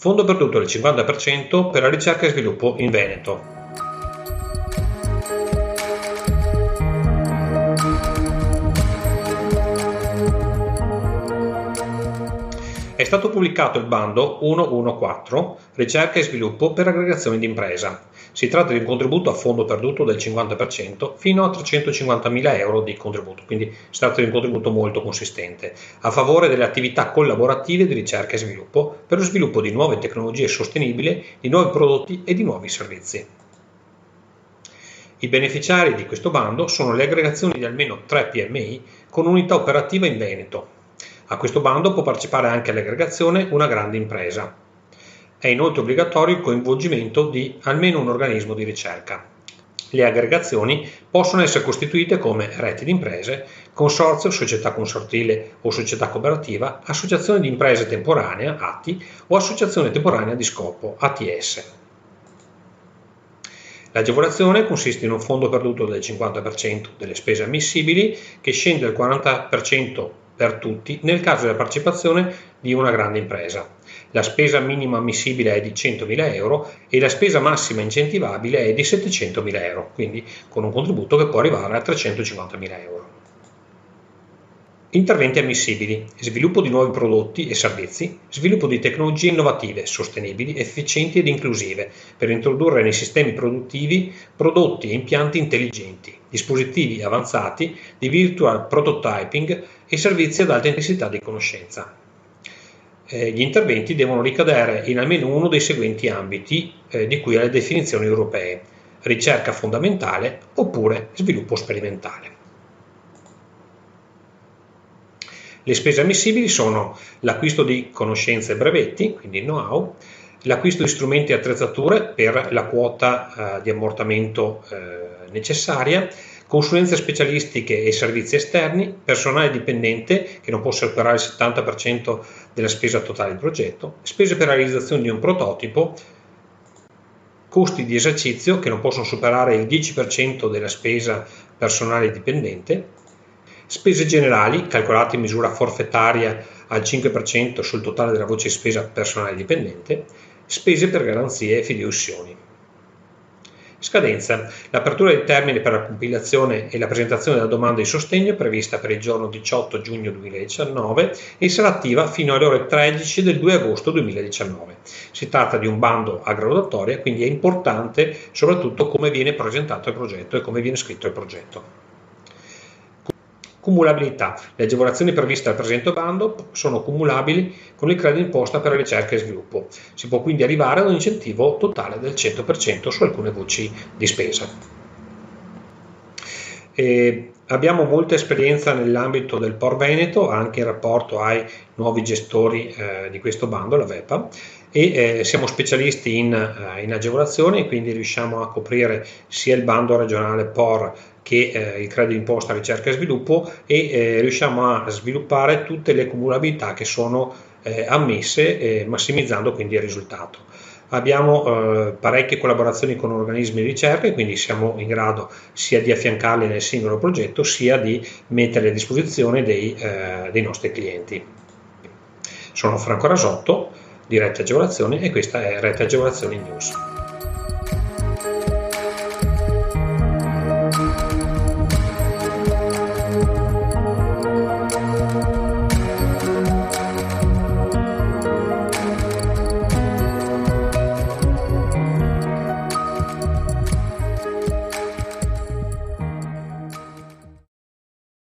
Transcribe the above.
Fondo perduto del 50% per la ricerca e sviluppo in Veneto. È stato pubblicato il bando 114 Ricerca e sviluppo per aggregazione d'impresa. Si tratta di un contributo a fondo perduto del 50% fino a 350.000 euro di contributo, quindi si tratta di un contributo molto consistente, a favore delle attività collaborative di ricerca e sviluppo per lo sviluppo di nuove tecnologie sostenibili, di nuovi prodotti e di nuovi servizi. I beneficiari di questo bando sono le aggregazioni di almeno 3 PMI con unità operativa in Veneto. A questo bando può partecipare anche all'aggregazione una grande impresa. È inoltre obbligatorio il coinvolgimento di almeno un organismo di ricerca. Le aggregazioni possono essere costituite come reti di imprese, consorzio, società consortile o società cooperativa, associazione di imprese temporanea, ATI, o associazione temporanea di scopo, ATS. L'agevolazione consiste in un fondo perduto del 50% delle spese ammissibili che scende al 40% per tutti nel caso della partecipazione di una grande impresa. La spesa minima ammissibile è di 100.000 euro e la spesa massima incentivabile è di 700.000 euro, quindi con un contributo che può arrivare a 350.000 euro. Interventi ammissibili: sviluppo di nuovi prodotti e servizi, sviluppo di tecnologie innovative, sostenibili, efficienti ed inclusive per introdurre nei sistemi produttivi prodotti e impianti intelligenti, dispositivi avanzati di virtual prototyping e servizi ad alta intensità di conoscenza. Gli interventi devono ricadere in almeno uno dei seguenti ambiti di cui alle definizioni europee: ricerca fondamentale oppure sviluppo sperimentale. Le spese ammissibili sono l'acquisto di conoscenze e brevetti, quindi know-how, l'acquisto di strumenti e attrezzature per la quota di ammortamento necessaria, consulenze specialistiche e servizi esterni, personale dipendente che non può superare il 70% della spesa totale del progetto, spese per la realizzazione di un prototipo, costi di esercizio che non possono superare il 10% della spesa personale dipendente, spese generali calcolate in misura forfettaria al 5% sul totale della voce spesa personale dipendente, spese per garanzie e fideiussioni. Scadenza: l'apertura del termine per la compilazione e la presentazione della domanda di sostegno è prevista per il giorno 18 giugno 2019 e sarà attiva fino alle ore 13 del 2 agosto 2019. Si tratta di un bando a graduatoria, quindi è importante soprattutto come viene presentato il progetto e come viene scritto il progetto. Cumulabilità: le agevolazioni previste dal presente bando sono cumulabili con il credito d'imposta per la ricerca e sviluppo. Si può quindi arrivare ad un incentivo totale del 100% su alcune voci di spesa. Abbiamo molta esperienza nell'ambito del POR Veneto, anche in rapporto ai nuovi gestori di questo bando, la VEPA, e siamo specialisti in agevolazioni, quindi riusciamo a coprire sia il bando regionale POR che il credito d'imposta ricerca e sviluppo e riusciamo a sviluppare tutte le cumulabilità che sono ammesse, massimizzando quindi il risultato. Abbiamo parecchie collaborazioni con organismi di ricerca e quindi siamo in grado sia di affiancarli nel singolo progetto sia di metterli a disposizione dei nostri clienti. Sono Franco Rasotto di Rete Agevolazioni e questa è Rete Agevolazioni News.